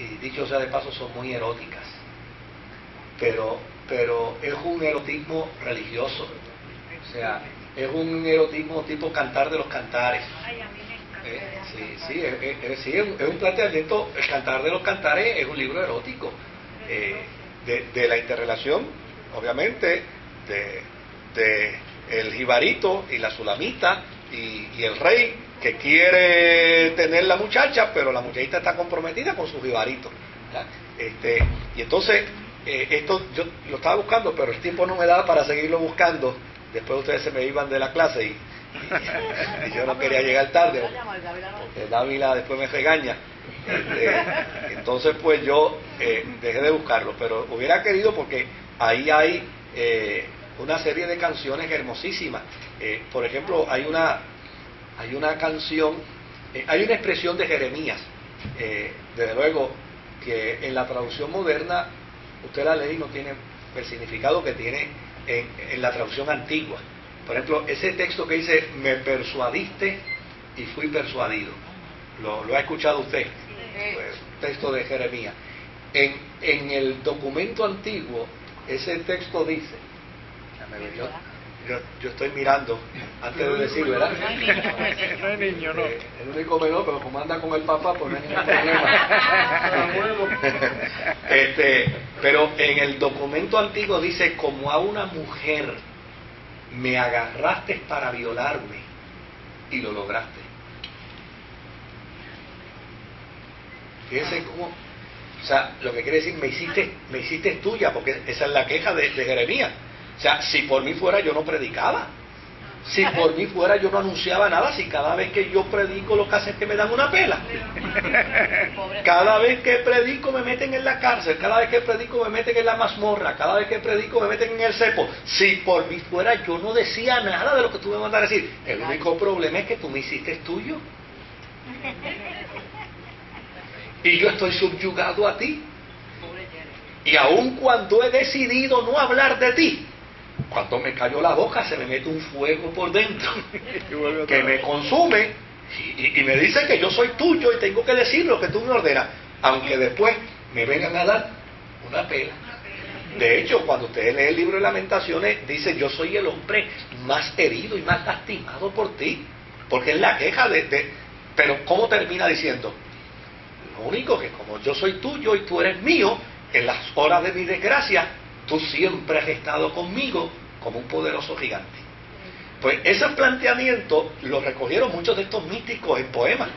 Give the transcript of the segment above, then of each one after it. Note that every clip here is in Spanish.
y dicho sea de paso, son muy eróticas, pero es un erotismo religioso, o sea, es un erotismo tipo Cantar de los Cantares. Sí, es un planteamiento. El Cantar de los Cantares es un libro erótico, de la interrelación, obviamente, de el jibarito y la sulamita y el rey que quiere tener la muchacha, pero la muchachita está comprometida con su jibarito, ¿ya? Y entonces esto yo lo estaba buscando, pero el tiempo no me daba para seguirlo buscando. Después ustedes se me iban de la clase y yo no quería llegar tarde porque Dávila después me regaña. Entonces pues yo dejé de buscarlo, pero hubiera querido, porque ahí hay una serie de canciones hermosísimas. Por ejemplo, hay una canción, hay una expresión de Jeremías, desde luego que en la traducción moderna usted la lee y no tiene el significado que tiene en la traducción antigua. Por ejemplo, ese texto que dice: me persuadiste y fui persuadido, ¿lo ha escuchado usted? Pues, texto de Jeremías. En el documento antiguo ese texto dice, yo estoy mirando antes de decirlo, ¿verdad? No hay niño, no. El único menor, pero como anda con el papá, pues no hay ningún problema. Pero en el documento antiguo dice: como a una mujer me agarraste para violarme y lo lograste. Fíjense cómo, o sea, lo que quiere decir, me hiciste tuya, porque esa es la queja de Jeremías. O sea, si por mí fuera, yo no predicaba. Si por mí fuera, yo no anunciaba nada. Si cada vez que yo predico, lo que hace es que me dan una pela. Cada vez que predico me meten en la cárcel. Cada vez que predico me meten en la mazmorra. Cada vez que predico me meten en el cepo. Si por mí fuera, yo no decía nada de lo que tú me mandas a decir. El único problema es que tú me hiciste tuyo. Y yo estoy subyugado a ti. Y aun cuando he decidido no hablar de ti, cuando me cayó la boca se me mete un fuego por dentro que me consume y me dice que yo soy tuyo y tengo que decir lo que tú me ordenas, aunque después me vengan a dar una pela. De hecho, cuando ustedes leen el libro de Lamentaciones, dice: yo soy el hombre más herido y más lastimado por ti, porque es la queja pero ¿cómo termina diciendo? Lo único que, como yo soy tuyo y tú eres mío, en las horas de mi desgracia, tú siempre has estado conmigo como un poderoso gigante. Pues ese planteamiento lo recogieron muchos de estos místicos en poemas.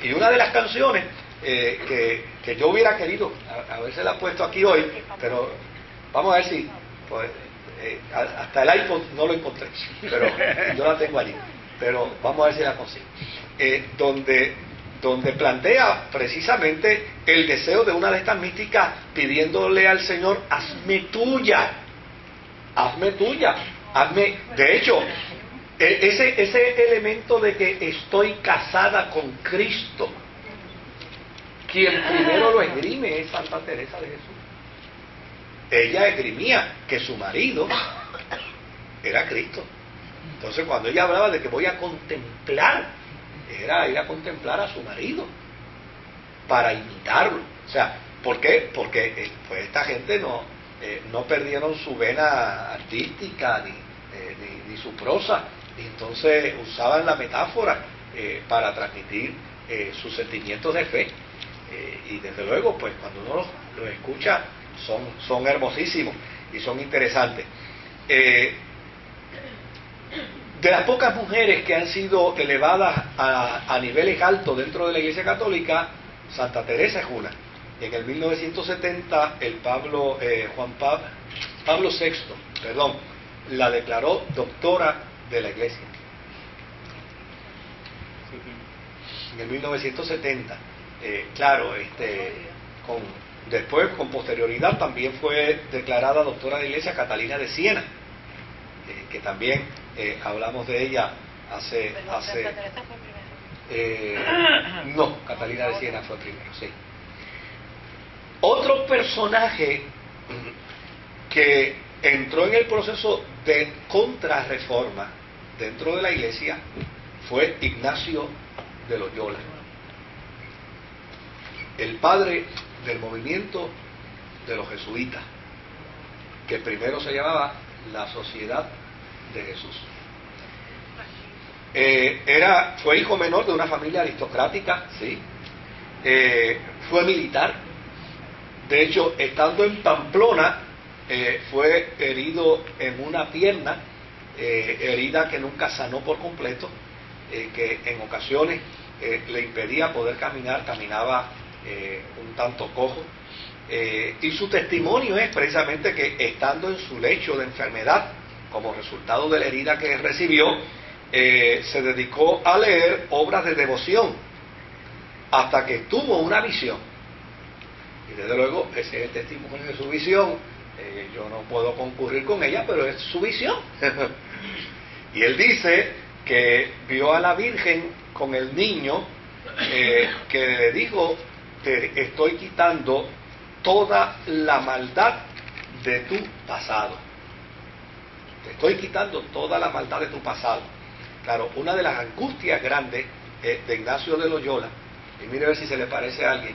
Y una de las canciones que yo hubiera querido habérsela puesto aquí hoy, pero vamos a ver si pues, hasta el iPod no lo encontré, pero yo la tengo allí, pero vamos a ver si la consigo. Donde plantea precisamente el deseo de una de estas místicas pidiéndole al Señor: hazme tuya, hazme tuya, hazme. De hecho, ese elemento de que estoy casada con Cristo, quien primero lo esgrime es Santa Teresa de Jesús. Ella esgrimía que su marido era Cristo. Entonces, cuando ella hablaba de que voy a contemplar, era ir a contemplar a su marido para imitarlo. O sea, ¿por qué? Porque pues esta gente no perdieron su vena artística ni su prosa, y entonces usaban la metáfora para transmitir sus sentimientos de fe, y desde luego pues cuando uno los escucha son hermosísimos y son interesantes. De las pocas mujeres que han sido elevadas a niveles altos dentro de la Iglesia Católica, Santa Teresa es una. En el 1970 Pablo VI, la declaró doctora de la Iglesia. En el 1970, claro, después con posterioridad también fue declarada doctora de la Iglesia Catalina de Siena, que también hablamos de ella hace no, Catalina de Siena fue primero, sí. Otro personaje que entró en el proceso de contrarreforma dentro de la Iglesia fue Ignacio de Loyola. el padre del movimiento de los jesuitas, que primero se llamaba la Sociedad de Jesús. Fue hijo menor de una familia aristocrática, ¿sí? Fue militar. De hecho, estando en Pamplona, fue herido en una pierna, herida que nunca sanó por completo, que en ocasiones le impedía poder caminar, caminaba un tanto cojo. Y su testimonio es precisamente que estando en su lecho de enfermedad, como resultado de la herida que recibió, se dedicó a leer obras de devoción hasta que tuvo una visión. Y desde luego ese es el testimonio de su visión. Yo no puedo concurrir con ella, pero es su visión. Y él dice que vio a la Virgen con el niño, que le dijo: te estoy quitando toda la maldad de tu pasado. Te estoy quitando toda la maldad de tu pasado. Claro, una de las angustias grandes de Ignacio de Loyola, y mire a ver si se le parece a alguien,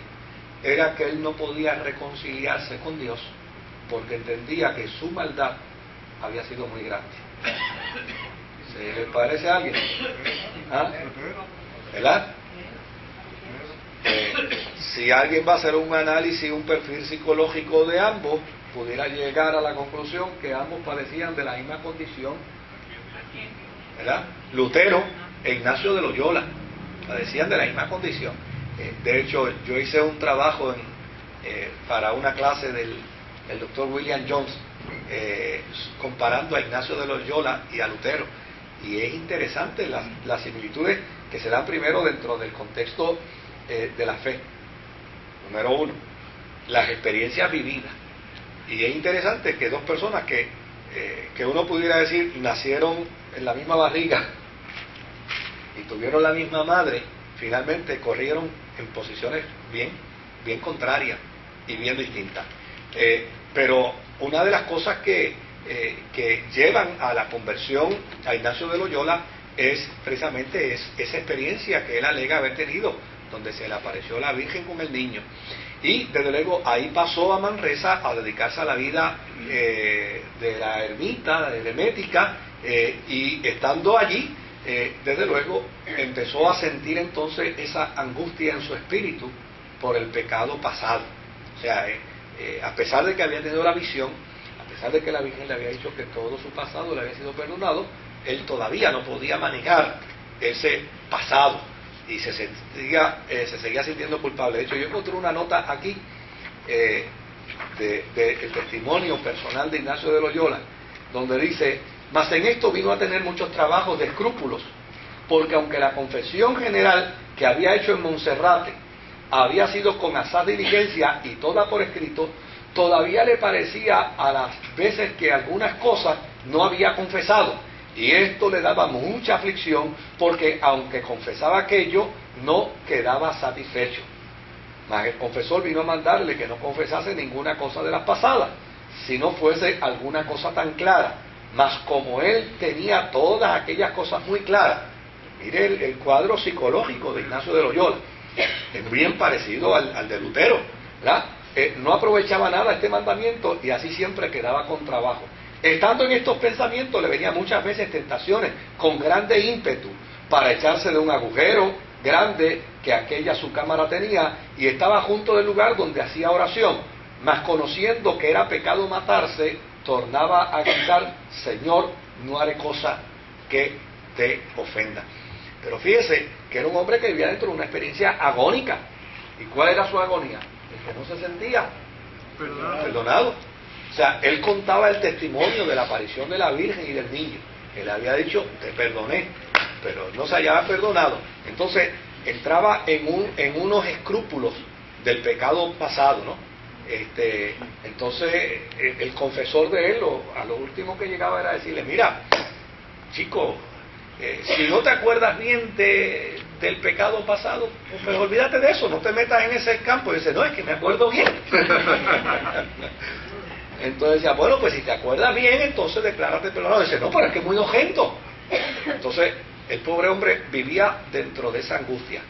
era que él no podía reconciliarse con Dios porque entendía que su maldad había sido muy grande. ¿Se le parece a alguien? ¿Ah? ¿Verdad? Si alguien va a hacer un análisis, un perfil psicológico de ambos, pudiera llegar a la conclusión que ambos padecían de la misma condición, ¿verdad? Lutero e Ignacio de Loyola padecían de la misma condición. De hecho, yo hice un trabajo para una clase del doctor William Jones, comparando a Ignacio de Loyola y a Lutero, y es interesante las similitudes que se dan primero dentro del contexto de la fe. Número uno, las experiencias vividas. Y es interesante que dos personas que uno pudiera decir nacieron en la misma barriga y tuvieron la misma madre, finalmente corrieron en posiciones bien contrarias y bien distintas. Pero una de las cosas que llevan a la conversión a Ignacio de Loyola es precisamente esa experiencia que él alega haber tenido, donde se le apareció la Virgen con el niño. Y desde luego ahí pasó a Manresa a dedicarse a la vida de la ermita, de hermética, y estando allí, desde luego empezó a sentir entonces esa angustia en su espíritu por el pecado pasado. O sea, a pesar de que había tenido la visión, a pesar de que la Virgen le había dicho que todo su pasado le había sido perdonado, él todavía no podía manejar ese pasado y se seguía sintiendo culpable. De hecho, yo encontré una nota aquí del testimonio personal de Ignacio de Loyola, donde dice: mas en esto vino a tener muchos trabajos de escrúpulos, porque aunque la confesión general que había hecho en Monserrate había sido con asaz diligencia y toda por escrito, todavía le parecía a las veces que algunas cosas no había confesado, y esto le daba mucha aflicción, porque aunque confesaba aquello, no quedaba satisfecho. Mas el confesor vino a mandarle que no confesase ninguna cosa de las pasadas, si no fuese alguna cosa tan clara. Mas como él tenía todas aquellas cosas muy claras, mire el cuadro psicológico de Ignacio de Loyola, es bien parecido al de Lutero, ¿verdad? No aprovechaba nada este mandamiento y así siempre quedaba con trabajo. Estando en estos pensamientos le venían muchas veces tentaciones con grande ímpetu para echarse de un agujero grande que aquella su cámara tenía, y estaba junto del lugar donde hacía oración, mas conociendo que era pecado matarse, tornaba a gritar: Señor, no haré cosa que te ofenda. Pero fíjese que era un hombre que vivía dentro de una experiencia agónica. ¿Y cuál era su agonía? El que no se sentía perdonado. O sea, él contaba el testimonio de la aparición de la Virgen y del niño. Él había dicho: te perdoné, pero no se hallaba perdonado. Entonces entraba en unos escrúpulos del pecado pasado, ¿no? Entonces el confesor de él, a lo último que llegaba era decirle: mira, chico, si no te acuerdas bien del pecado pasado, pues olvídate de eso, no te metas en ese campo. Y dice: no, es que me acuerdo bien. Entonces decía: bueno, pues si te acuerdas bien, entonces declárate perdonado. Dice: no, pero es que es muy ojento. Entonces el pobre hombre vivía dentro de esa angustia.